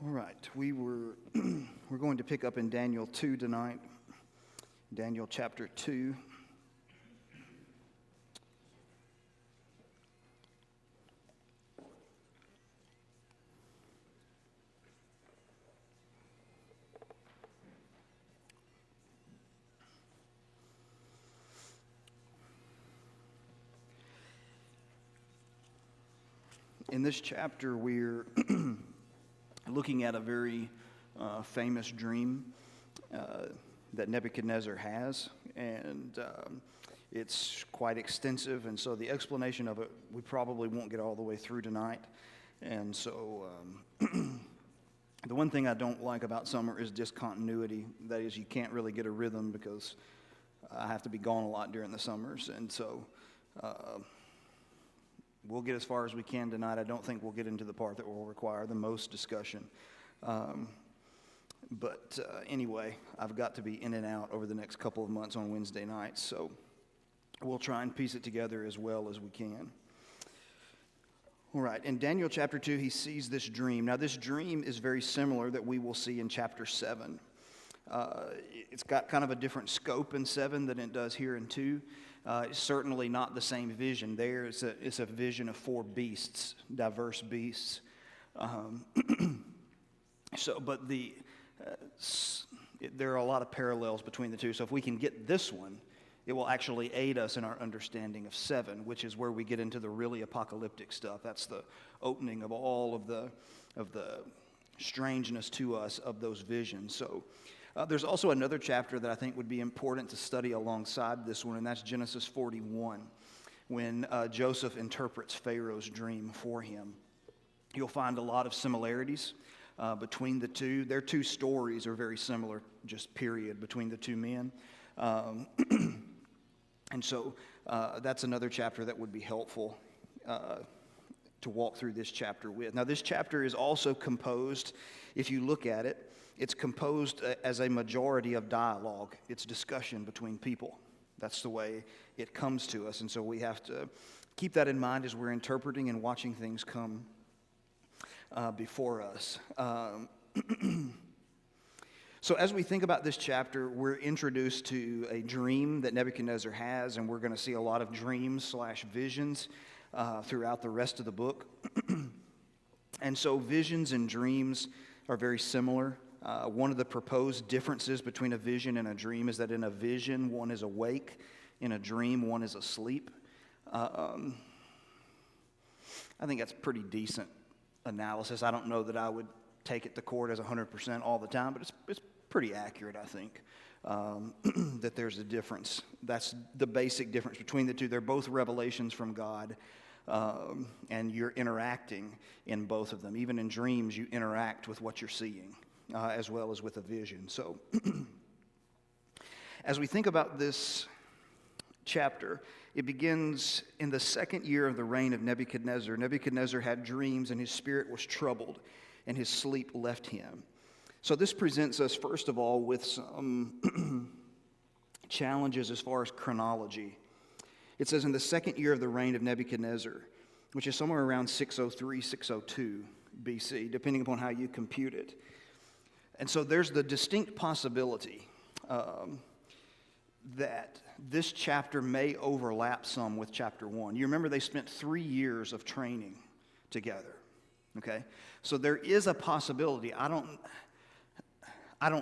All right, we're going to pick up in Daniel 2 tonight, Daniel chapter 2. In this chapter, we're looking at a very famous dream that Nebuchadnezzar has, and it's quite extensive, and so the explanation of it we probably won't get all the way through tonight. And so the one thing I don't like about summer is discontinuity. That is, you can't really get a rhythm because I have to be gone a lot during the summers, and so we'll get as far as we can tonight. I don't think we'll get into the part that will require the most discussion. But anyway, I've got to be in and out over the next couple of months on Wednesday nights, so we'll try and piece it together as well as we can. All right, in Daniel chapter 2, he sees this dream. Now, this dream is very similar that we will see in chapter 7. It's got kind of a different scope in 7 than it does here in 2. It's certainly not the same vision. There, it's a vision of 4 beasts, diverse beasts. But there are a lot of parallels between the two. So if we can get this one, it will actually aid us in our understanding of 7, which is where we get into the really apocalyptic stuff. That's the opening of all of the strangeness to us of those visions. So there's also another chapter that I think would be important to study alongside this one, and that's Genesis 41, when Joseph interprets Pharaoh's dream for him. You'll find a lot of similarities between the two. Their two stories are very similar, just period, between the two men. And so that's another chapter that would be helpful to walk through this chapter with. Now, this chapter is also composed, if you look at it, it's composed as a majority of dialogue. It's discussion between people. That's the way it comes to us. And so we have to keep that in mind as we're interpreting and watching things come before us. So as we think about this chapter, we're introduced to a dream that Nebuchadnezzar has, and we're going to see a lot of dreams/visions throughout the rest of the book. And so visions and dreams are very similar. One of the proposed differences between a vision and a dream is that in a vision, one is awake. In a dream, one is asleep. I think that's pretty decent analysis. I don't know that I would take it to court as 100% all the time, but it's pretty accurate, I think, that there's a difference. That's the basic difference between the two. They're both revelations from God, and you're interacting in both of them. Even in dreams, you interact with what you're seeing, as well as with a vision. So as we think about this chapter, it begins in the 2nd year of the reign of Nebuchadnezzar. Nebuchadnezzar had dreams, and his spirit was troubled, and his sleep left him. So this presents us, first of all, with some challenges as far as chronology. It says in the 2nd year of the reign of Nebuchadnezzar, which is somewhere around 603, 602 BC, depending upon how you compute it. And so there's the distinct possibility that this chapter may overlap some with chapter 1. You remember they spent 3 years of training together, okay? So there is a possibility. I don't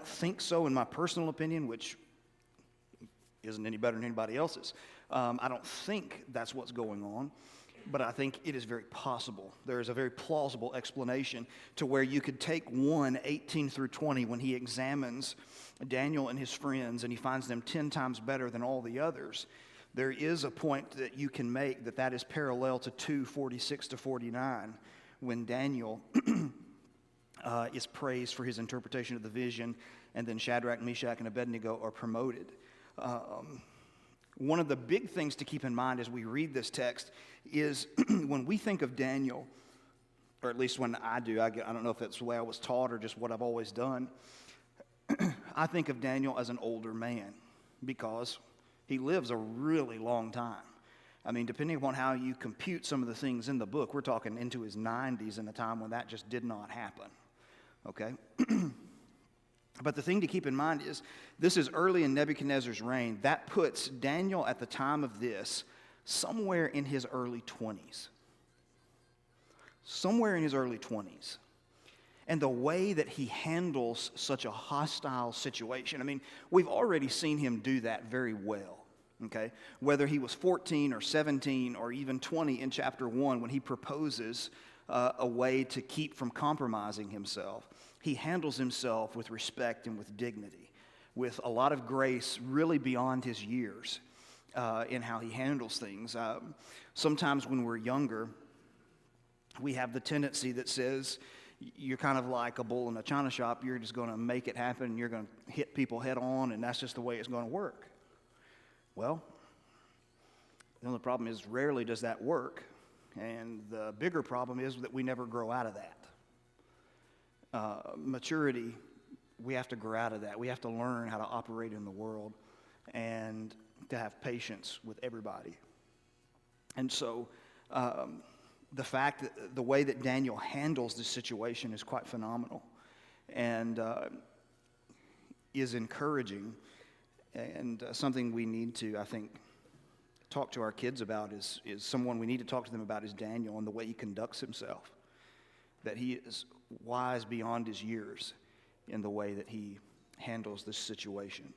think so in my personal opinion, which isn't any better than anybody else's. I don't think that's what's going on, but I think it is very possible. There is a very plausible explanation to where you could take 1:18 through 20 when he examines Daniel and his friends and he finds them 10 times better than all the others. There is a point that you can make that is parallel to 2:46 to 49 when Daniel is praised for his interpretation of the vision, and then Shadrach, Meshach, and Abednego are promoted. One of the big things to keep in mind as we read this text is when we think of Daniel, or at least when I do, I don't know if it's the way I was taught or just what I've always done, I think of Daniel as an older man because he lives a really long time. I mean, depending upon how you compute some of the things in the book, we're talking into his 90s in a time when that just did not happen. okay? But the thing to keep in mind is this is early in Nebuchadnezzar's reign. That puts Daniel at the time of this somewhere in his early 20s. Somewhere in his early 20s. And the way that he handles such a hostile situation, I mean, we've already seen him do that very well, okay? Whether he was 14 or 17 or even 20 in chapter 1 when he proposes a way to keep from compromising himself, he handles himself with respect and with dignity, with a lot of grace really beyond his years in how he handles things. Sometimes when we're younger, we have the tendency that says, you're kind of like a bull in a china shop. You're just going to make it happen, and you're going to hit people head on, and that's just the way it's going to work. Well, the only problem is rarely does that work, and the bigger problem is that we never grow out of that. Maturity, we have to grow out of that. We have to learn how to operate in the world and to have patience with everybody. And so, the way that Daniel handles this situation is quite phenomenal and is encouraging, and something we need to, I think, talk to our kids about is someone we need to talk to them about is Daniel and the way he conducts himself, that he is wise beyond his years in the way that he handles this situation.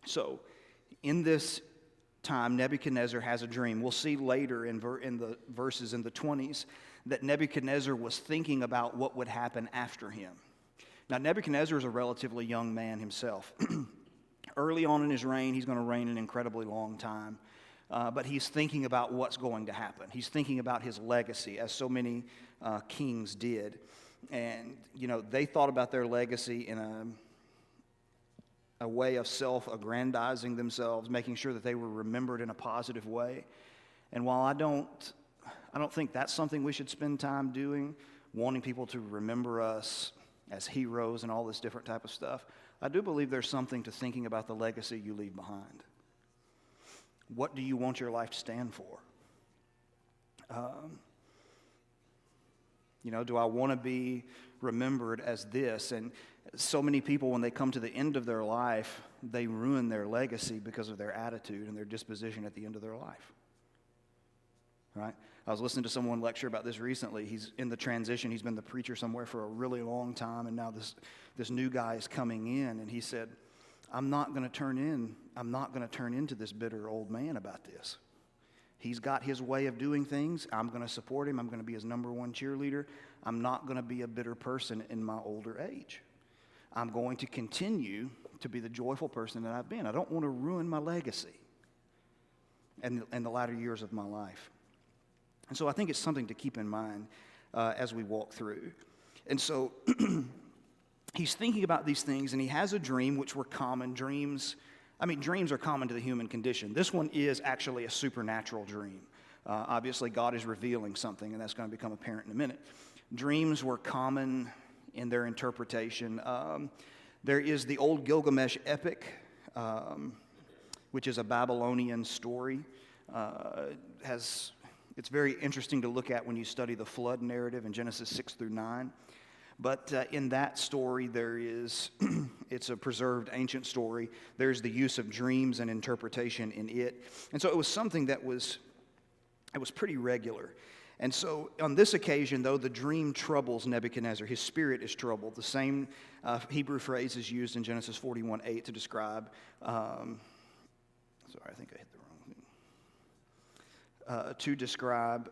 So, in this time, Nebuchadnezzar has a dream. We'll see later in the verses in the 20s that Nebuchadnezzar was thinking about what would happen after him. Now, Nebuchadnezzar is a relatively young man himself. Early on in his reign, he's going to reign an incredibly long time, but he's thinking about what's going to happen. He's thinking about his legacy, as so many kings did. And, they thought about their legacy in a way of self-aggrandizing themselves, making sure that they were remembered in a positive way. And while I don't think that's something we should spend time doing, wanting people to remember us as heroes and all this different type of stuff, I do believe there's something to thinking about the legacy you leave behind. What do you want your life to stand for? Do I want to be remembered as this? And so many people, when they come to the end of their life, they ruin their legacy because of their attitude and their disposition at the end of their life. Right? I was listening to someone lecture about this recently. He's in the transition. He's been the preacher somewhere for a really long time, and now this new guy is coming in, and he said, I'm not going to turn into this bitter old man about this. He's got his way of doing things. I'm going to support him. I'm going to be his number one cheerleader. I'm not going to be a bitter person in my older age. I'm going to continue to be the joyful person that I've been. I don't want to ruin my legacy and the latter years of my life. And so I think it's something to keep in mind as we walk through. And so he's thinking about these things, and he has a dream, which were common dreams. Dreams are common to the human condition. This one is actually a supernatural dream. Obviously, God is revealing something, and that's going to become apparent in a minute. Dreams were common in their interpretation. There is the old Gilgamesh epic, which is a Babylonian story. It's very interesting to look at when you study the flood narrative in Genesis 6 through 9. But in that story, it's a preserved ancient story. There's the use of dreams and interpretation in it. And so it was something that was pretty regular. And so on this occasion, though, the dream troubles Nebuchadnezzar. His spirit is troubled. The same Hebrew phrase is used in Genesis 41:8 to describe, sorry, I think I hit the wrong thing. To describe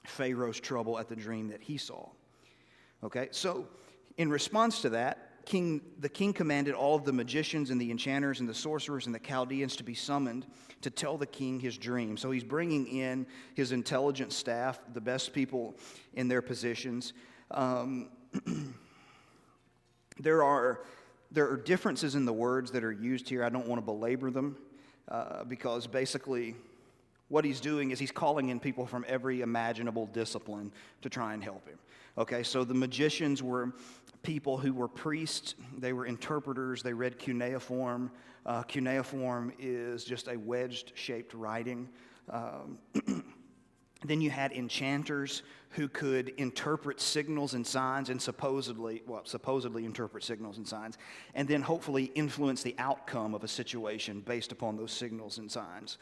Pharaoh's trouble at the dream that he saw. Okay, so in response to that, the king commanded all of the magicians and the enchanters and the sorcerers and the Chaldeans to be summoned to tell the king his dream. So he's bringing in his intelligence staff, the best people in their positions. There are differences in the words that are used here. I don't want to belabor them because basically what he's doing is he's calling in people from every imaginable discipline to try and help him. Okay, so the magicians were people who were priests. They were interpreters. They read cuneiform. Cuneiform is just a wedged-shaped writing. Then you had enchanters who could interpret signals and signs and supposedly interpret signals and signs, and then hopefully influence the outcome of a situation based upon those signals and signs.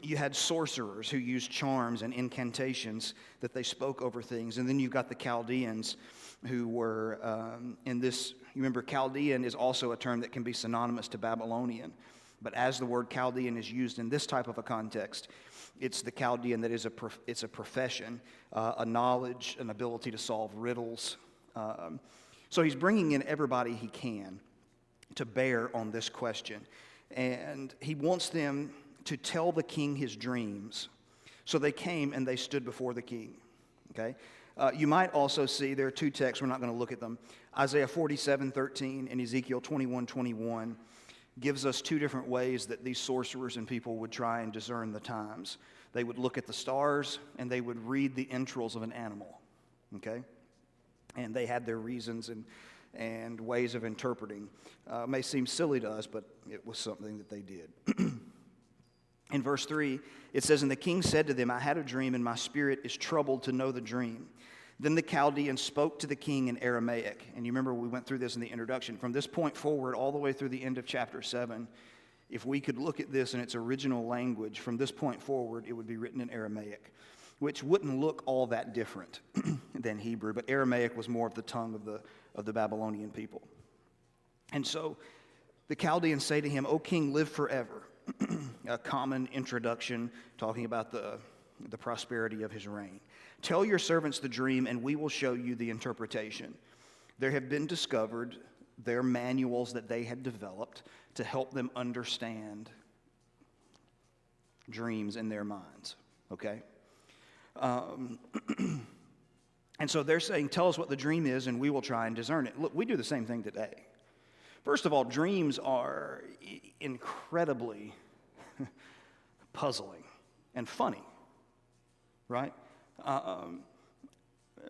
You had sorcerers who used charms and incantations that they spoke over things. And then you've got the Chaldeans who were in this. You remember, Chaldean is also a term that can be synonymous to Babylonian. But as the word Chaldean is used in this type of a context, it's the Chaldean that is it's a profession, a knowledge, an ability to solve riddles. So he's bringing in everybody he can to bear on this question. And he wants them to tell the king his dreams. So they came and they stood before the king. Okay? You might also see, there are two texts, we're not going to look at them. Isaiah 47:13 and Ezekiel 21:21 gives us two different ways that these sorcerers and people would try and discern the times. They would look at the stars and they would read the entrails of an animal. Okay? And they had their reasons and ways of interpreting. It may seem silly to us, but it was something that they did. In verse 3, it says, "And the king said to them, I had a dream, and my spirit is troubled to know the dream. Then the Chaldeans spoke to the king in Aramaic." And you remember we went through this in the introduction. From this point forward, all the way through the end of chapter 7, if we could look at this in its original language, from this point forward, it would be written in Aramaic, which wouldn't look all that different than Hebrew. But Aramaic was more of the tongue of the Babylonian people. And so the Chaldeans say to him, "O king, live forever." A common introduction talking about the prosperity of his reign. "Tell your servants the dream, and we will show you the interpretation." There have been discovered their manuals that they had developed to help them understand dreams in their minds. Okay? And so they're saying, "Tell us what the dream is, and we will try and discern it." Look, we do the same thing today. First of all, dreams are incredibly puzzling and funny, right? One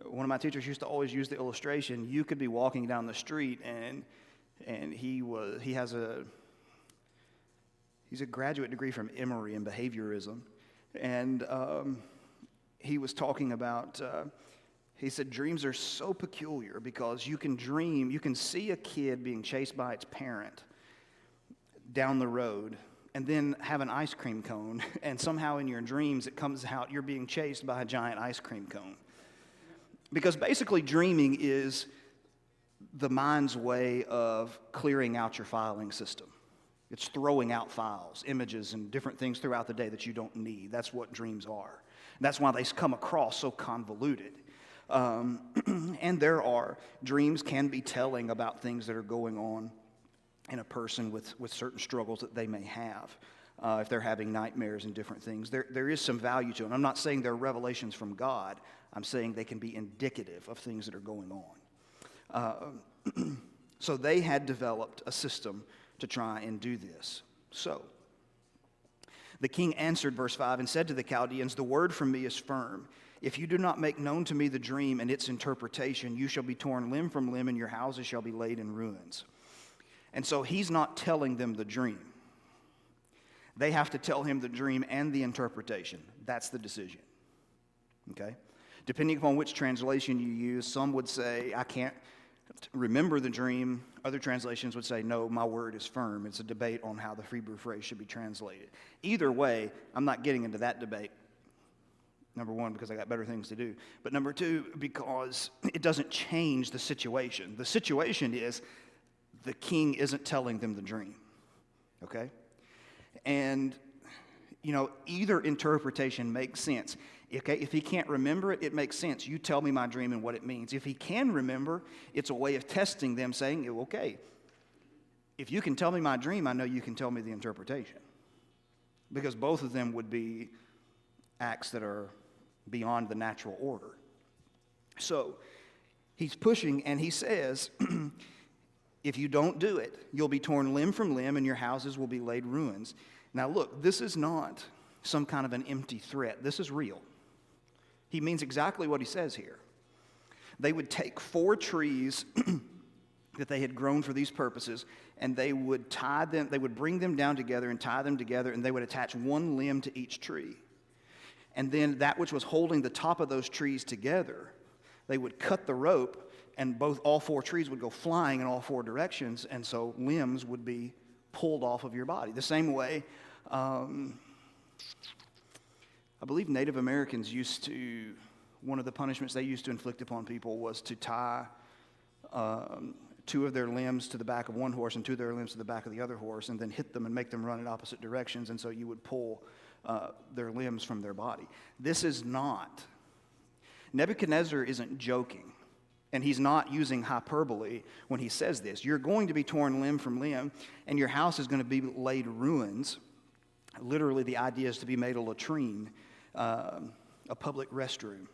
of my teachers used to always use the illustration. You could be walking down the street, and he's a graduate degree from Emory in behaviorism, and he was talking about. He said dreams are so peculiar because you can see a kid being chased by its parent down the road and then have an ice cream cone, and somehow in your dreams it comes out you're being chased by a giant ice cream cone. Because basically dreaming is the mind's way of clearing out your filing system. It's throwing out files, images, and different things throughout the day that you don't need. That's what dreams are. That's why they come across so convoluted. And dreams can be telling about things that are going on in a person with certain struggles that they may have. If they're having nightmares and different things. There is some value to it. I'm not saying they're revelations from God. I'm saying they can be indicative of things that are going on. So they had developed a system to try and do this. So the king answered, verse 5, and said to the Chaldeans, "The word from me is firm. If you do not make known to me the dream and its interpretation, you shall be torn limb from limb, and your houses shall be laid in ruins." And so he's not telling them the dream. They have to tell him the dream and the interpretation. That's the decision. Okay? Depending upon which translation you use, some would say, "I can't remember the dream." Other translations would say, "No, my word is firm." It's a debate on how the Hebrew phrase should be translated. Either way, I'm not getting into that debate. Number one, because I got better things to do. But number two, because it doesn't change the situation. The situation is the king isn't telling them the dream. Okay? And, either interpretation makes sense. Okay? If he can't remember it, it makes sense. You tell me my dream and what it means. If he can remember, it's a way of testing them, saying, okay, if you can tell me my dream, I know you can tell me the interpretation. Because both of them would be acts that are beyond the natural order. So he's pushing, and he says, if you don't do it, you'll be torn limb from limb, and your houses will be laid ruins. Now look, this is not some kind of an empty threat. This is real. He means exactly what he says here. They would take 4 trees that they had grown for these purposes, and they would tie them, they would bring them down together and tie them together, and they would attach one limb to each tree. And then that which was holding the top of those trees together, they would cut the rope, and all four trees would go flying in all four directions, and so limbs would be pulled off of your body. The same way, I believe Native Americans one of the punishments they used to inflict upon people was to tie two of their limbs to the back of one horse and two of their limbs to the back of the other horse, and then hit them and make them run in opposite directions, and so you would pull their limbs from their body. Nebuchadnezzar isn't joking, and he's not using hyperbole when he says this. You're going to be torn limb from limb, and your house is going to be laid ruins. Literally, the idea is to be made a latrine, a public restroom.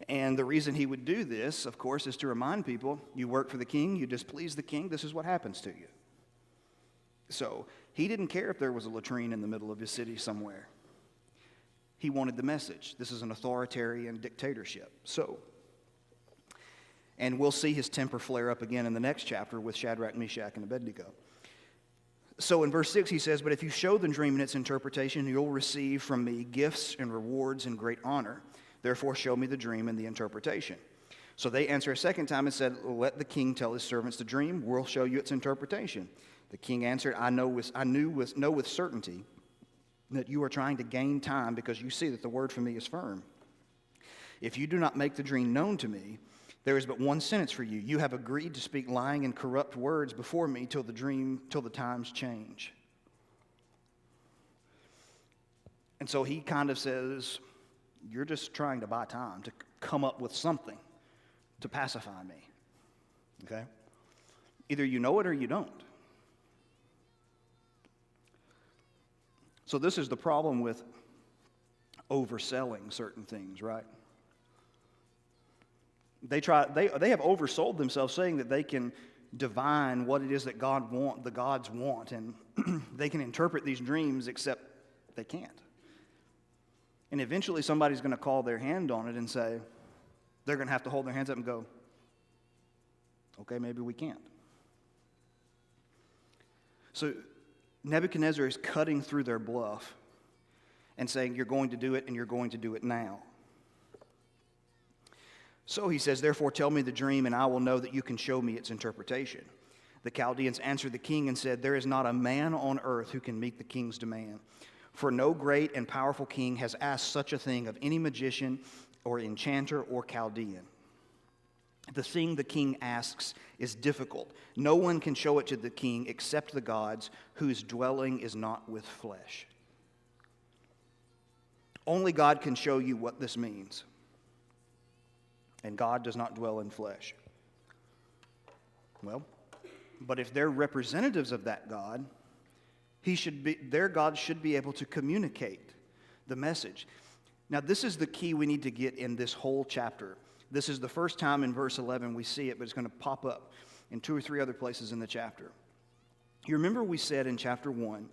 And the reason he would do this, of course, is to remind people, you work for the king, you displease the king, this is what happens to you. So he didn't care if there was a latrine in the middle of his city somewhere. He wanted the message. This is an authoritarian dictatorship. And we'll see his temper flare up again in the next chapter with Shadrach, Meshach, and Abednego. So in verse 6 he says, but if you show the dream and its interpretation, you'll receive from me gifts and rewards and great honor. Therefore show me the dream and the interpretation. So they answer a second time and said, let the king tell his servants the dream. We'll show you its interpretation. The king answered, I know with certainty that you are trying to gain time because you see that the word from me is firm. If you do not make the dream known to me, there is but one sentence for you. You have agreed to speak lying and corrupt words before me till the times change. And so he kind of says, you're just trying to buy time to come up with something to pacify me. Okay? Either you know it or you don't. So this is the problem with overselling certain things, right? They have oversold themselves, saying that they can divine what it is that the gods want, and they can interpret these dreams, except they can't. And eventually somebody's going to call their hand on it and say, they're going to have to hold their hands up and go, okay, maybe we can't. So Nebuchadnezzar is cutting through their bluff and saying, you're going to do it, and you're going to do it now. So he says, therefore tell me the dream, and I will know that you can show me its interpretation. The Chaldeans answered the king and said, there is not a man on earth who can meet the king's demand. For no great and powerful king has asked such a thing of any magician or enchanter or Chaldean. The thing the king asks is difficult. No one can show it to the king except the gods, whose dwelling is not with flesh. Only God can show you what this means. And God does not dwell in flesh. Well, but if they're representatives of that God, their God should be able to communicate the message. Now, this is the key we need to get in this whole chapter. This is the first time in verse 11 we see it, but it's going to pop up in 2 or 3 other places in the chapter. You remember we said in chapter 1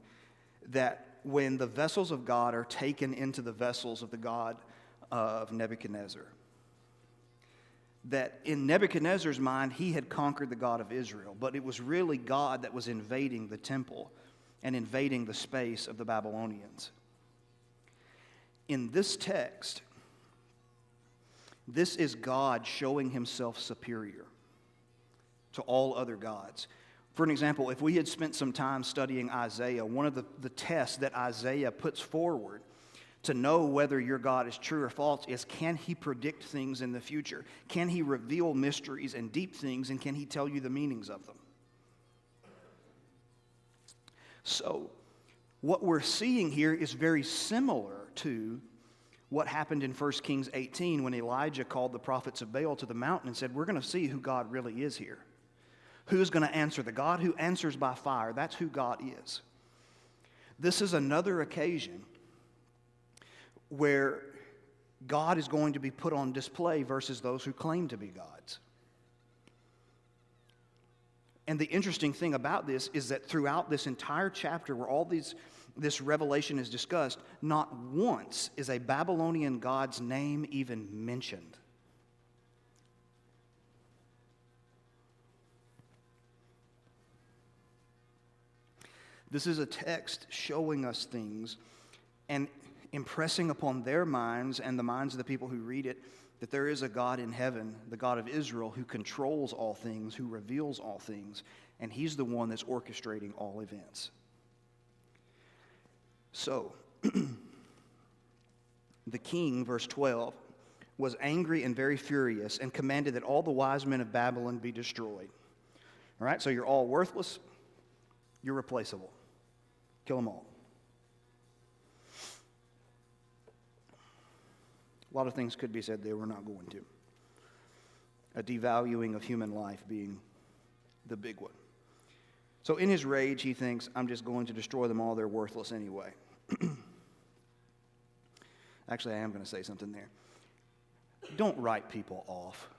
that when the vessels of God are taken into the vessels of the god of Nebuchadnezzar, that in Nebuchadnezzar's mind, he had conquered the God of Israel, but it was really God that was invading the temple and invading the space of the Babylonians. In this text, this is God showing himself superior to all other gods. For an example, if we had spent some time studying Isaiah, one of the tests that Isaiah puts forward to know whether your God is true or false is, can he predict things in the future? Can he reveal mysteries and deep things, and can he tell you the meanings of them? So, what we're seeing here is very similar to what happened in 1 Kings 18 when Elijah called the prophets of Baal to the mountain and said, we're going to see who God really is here. Who's going to answer? The God who answers by fire. That's who God is. This is another occasion where God is going to be put on display versus those who claim to be gods. And the interesting thing about this is that throughout this entire chapter where this revelation is discussed, not once is a Babylonian god's name even mentioned. This is a text showing us things, and impressing upon their minds and the minds of the people who read it that there is a God in heaven, the God of Israel, who controls all things, who reveals all things, and he's the one that's orchestrating all events. So, the king, verse 12, was angry and very furious and commanded that all the wise men of Babylon be destroyed. All right, so you're all worthless, you're replaceable. Kill them all. A lot of things could be said there, we're not going to. A devaluing of human life being the big one. So in his rage, he thinks, I'm just going to destroy them all, they're worthless anyway. Actually, I am going to say something there. Don't write people off,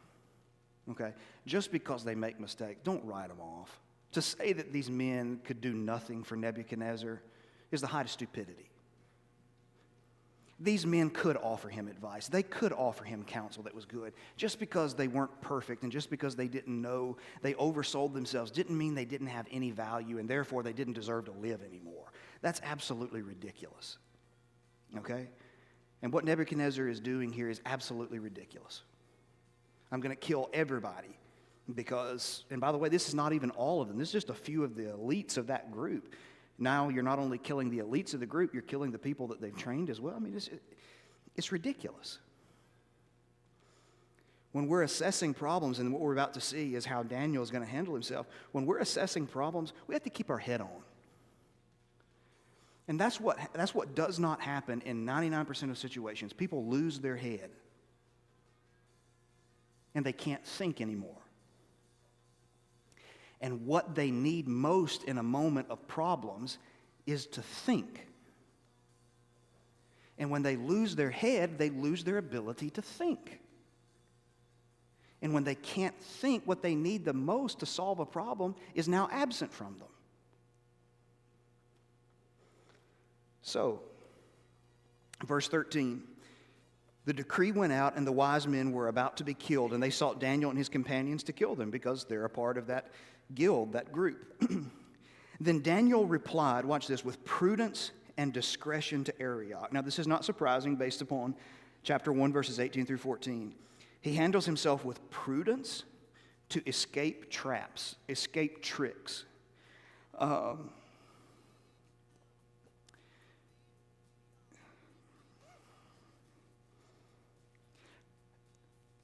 okay? Just because they make mistakes, don't write them off. To say that these men could do nothing for Nebuchadnezzar is the height of stupidity. These men could offer him advice. They could offer him counsel that was good. Just because they weren't perfect and just because they didn't know, they oversold themselves, didn't mean they didn't have any value and therefore they didn't deserve to live anymore. That's absolutely ridiculous, okay? And what Nebuchadnezzar is doing here is absolutely ridiculous. I'm going to kill everybody because, and by the way, this is not even all of them. This is just a few of the elites of that group. Now you're not only killing the elites of the group, you're killing the people that they've trained as well. I mean, it's ridiculous. When we're assessing problems, and what we're about to see is how Daniel is going to handle himself, when we're assessing problems, we have to keep our head on. And that's what does not happen in 99% of situations. People lose their head. And they can't think anymore. And what they need most in a moment of problems is to think. And when they lose their head, they lose their ability to think. And when they can't think, what they need the most to solve a problem is now absent from them. So, verse 13, the decree went out and the wise men were about to be killed, and they sought Daniel and his companions to kill them because they're a part of that guild, that group. Then Daniel replied, watch this, with prudence and discretion to Arioch. Now, this is not surprising based upon chapter 1, verses 18 through 14. He handles himself with prudence to escape traps, escape tricks.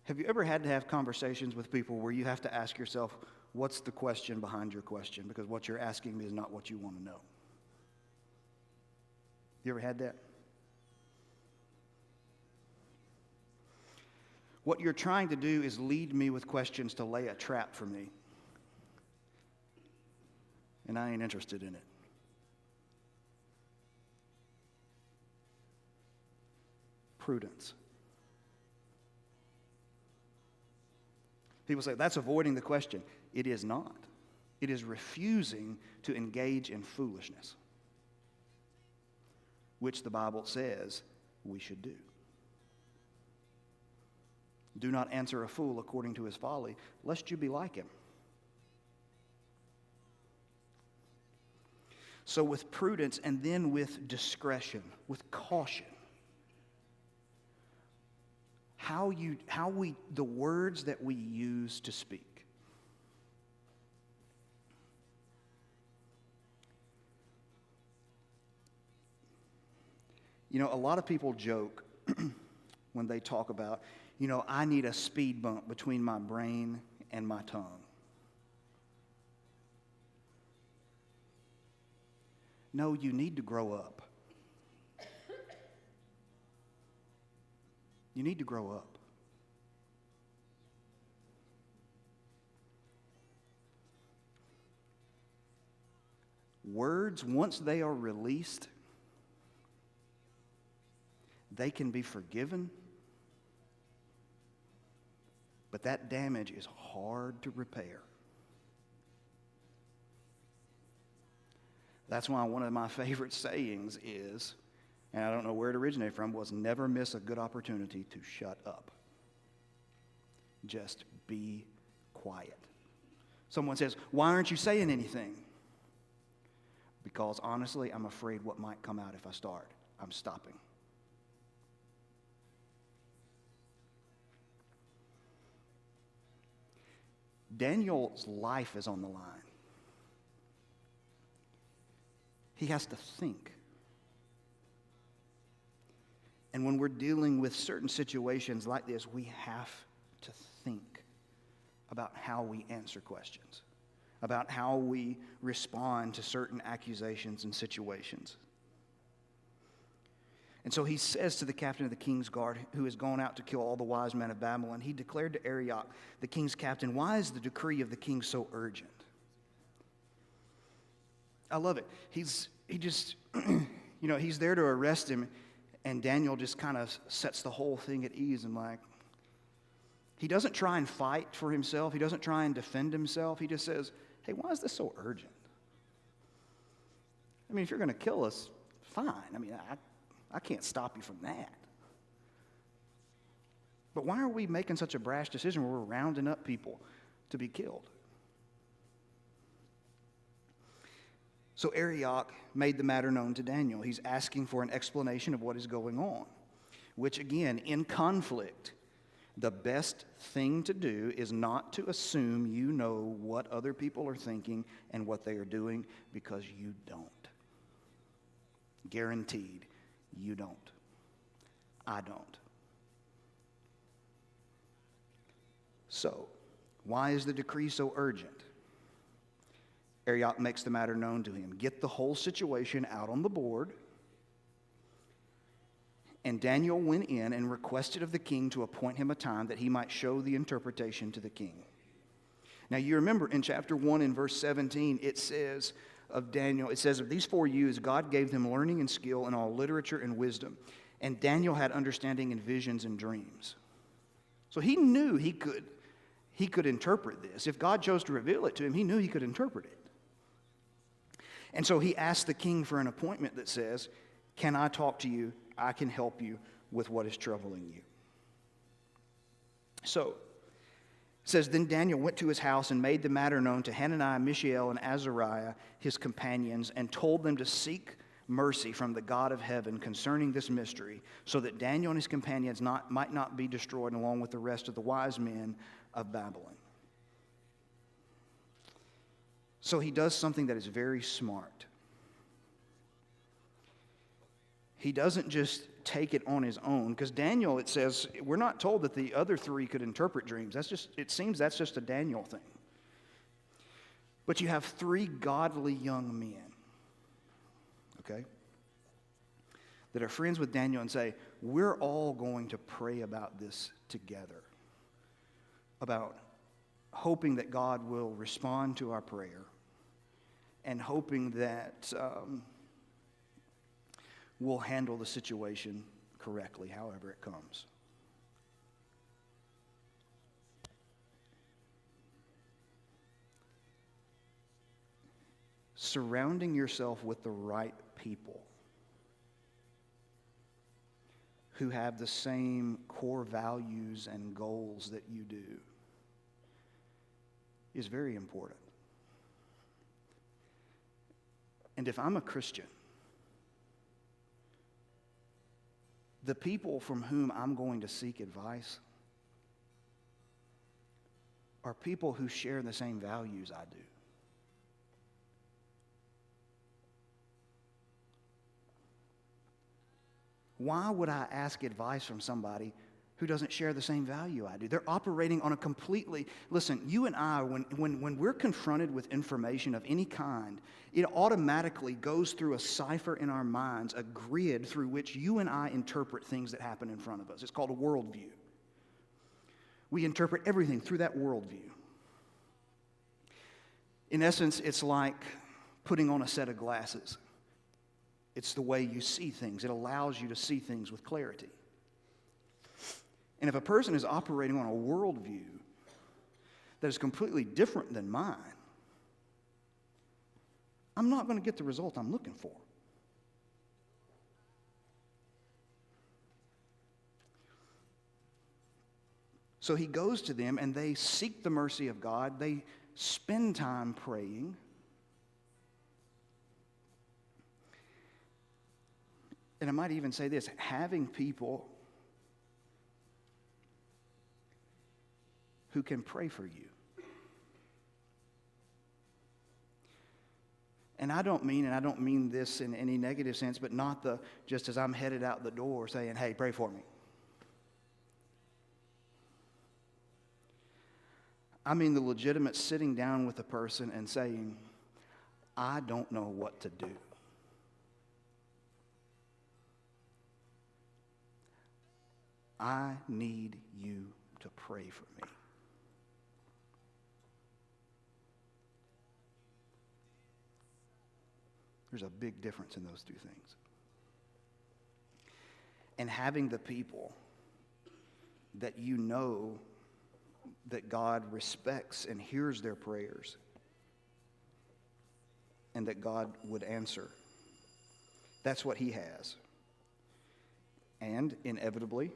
Have you ever had to have conversations with people where you have to ask yourself, what's the question behind your question? Because what you're asking me is not what you want to know. You ever had that? What you're trying to do is lead me with questions to lay a trap for me. And I ain't interested in it. Prudence. People say, that's avoiding the question. It is not. It is refusing to engage in foolishness, which the Bible says we should do. Do not answer a fool according to his folly, lest you be like him. So with prudence and then with discretion, with caution, the words that we use to speak. You know, a lot of people joke when they talk about, I need a speed bump between my brain and my tongue. No, you need to grow up. You need to grow up. Words, once they are released, they can be forgiven, but that damage is hard to repair. That's why one of my favorite sayings is, and I don't know where it originated from, was never miss a good opportunity to shut up. Just be quiet. Someone says, why aren't you saying anything? Because honestly, I'm afraid what might come out if I start. I'm stopping. Daniel's life is on the line. He has to think. And when we're dealing with certain situations like this, we have to think about how we answer questions, about how we respond to certain accusations and situations. And so he says to the captain of the king's guard, who has gone out to kill all the wise men of Babylon, he declared to Arioch, the king's captain, "Why is the decree of the king so urgent?" I love it. He just, he's there to arrest him, and Daniel just kind of sets the whole thing at ease and he doesn't try and fight for himself. He doesn't try and defend himself. He just says, "Hey, why is this so urgent? I mean, if you're going to kill us, fine. I mean, I can't stop you from that. But why are we making such a brash decision where we're rounding up people to be killed?" So Arioch made the matter known to Daniel. He's asking for an explanation of what is going on, which again, in conflict, the best thing to do is not to assume you know what other people are thinking and what they are doing, because you don't. Guaranteed, you don't. I don't. So, why is the decree so urgent? Arioch makes the matter known to him. Get the whole situation out on the board. And Daniel went in and requested of the king to appoint him a time that he might show the interpretation to the king. Now you remember in chapter 1 in verse 17, it says of Daniel, it says, "Of these 4 youths, God gave them learning and skill in all literature and wisdom. And Daniel had understanding in visions and dreams." So he knew he could interpret this. If God chose to reveal it to him, he knew he could interpret it. And so he asked the king for an appointment that says, "Can I talk to you? I can help you with what is troubling you." So, it says, "Then Daniel went to his house and made the matter known to Hananiah, Mishael, and Azariah, his companions, and told them to seek mercy from the God of heaven concerning this mystery, so that Daniel and his companions might not be destroyed along with the rest of the wise men of Babylon." So he does something that is very smart. He doesn't just take it on his own, because Daniel, it says, we're not told that the other 3 could interpret dreams. It seems that's just a Daniel thing. But you have 3 godly young men, okay, that are friends with Daniel and say, we're all going to pray about this together, about hoping that God will respond to our prayer and hoping that we'll handle the situation correctly, however it comes. Surrounding yourself with the right people who have the same core values and goals that you do is very important. And if I'm a Christian, the people from whom I'm going to seek advice are people who share the same values I do. Why would I ask advice from somebody who doesn't share the same value I do? They're operating on a completely... Listen, you and I, when we're confronted with information of any kind, it automatically goes through a cipher in our minds, a grid through which you and I interpret things that happen in front of us. It's called a worldview. We interpret everything through that worldview. In essence, it's like putting on a set of glasses. It's the way you see things. It allows you to see things with clarity. And if a person is operating on a worldview that is completely different than mine, I'm not going to get the result I'm looking for. So he goes to them and they seek the mercy of God. They spend time praying. And I might even say this, having people who can pray for you. And I don't mean this in any negative sense, but not the just as I'm headed out the door saying, hey, pray for me. I mean the legitimate sitting down with a person and saying, I don't know what to do. I need you to pray for me. There's a big difference in those two things. And having the people that you know that God respects and hears their prayers and that God would answer. That's what he has. And inevitably,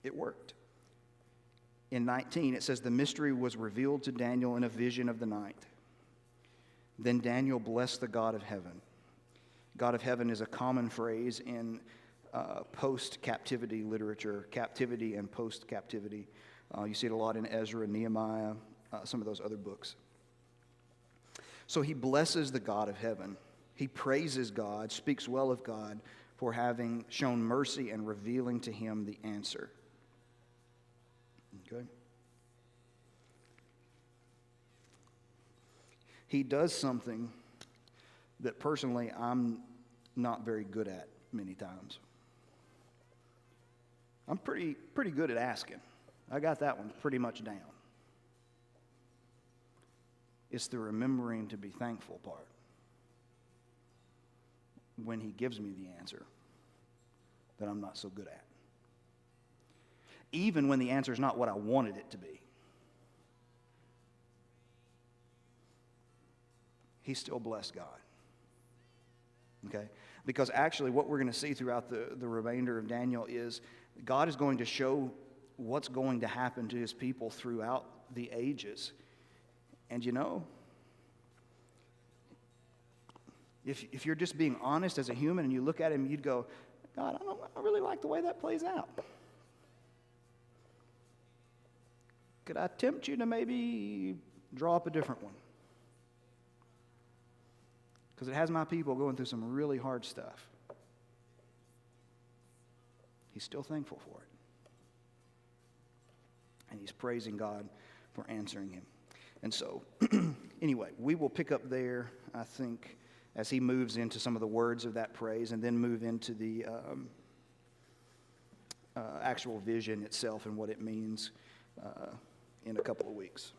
it worked. In 19, it says, the mystery was revealed to Daniel in a vision of the night. Then Daniel blessed the God of heaven. God of heaven is a common phrase in post-captivity literature, captivity and post-captivity. You see it a lot in Ezra and Nehemiah, some of those other books. So he blesses the God of heaven. He praises God, speaks well of God for having shown mercy and revealing to him the answer. Okay? He does something that personally I'm not very good at many times. I'm pretty good at asking. I got that one pretty much down. It's the remembering to be thankful part. When he gives me the answer that I'm not so good at. Even when the answer is not what I wanted it to be. He still blessed God. Okay? Because actually what we're going to see throughout the remainder of Daniel is God is going to show what's going to happen to his people throughout the ages. And you know, if you're just being honest as a human and you look at him, you'd go, God, I don't really like the way that plays out. Could I tempt you to maybe draw up a different one? Because it has my people going through some really hard stuff. He's still thankful for it. And he's praising God for answering him. And so, anyway, we will pick up there, I think, as he moves into some of the words of that praise and then move into the actual vision itself and what it means in a couple of weeks.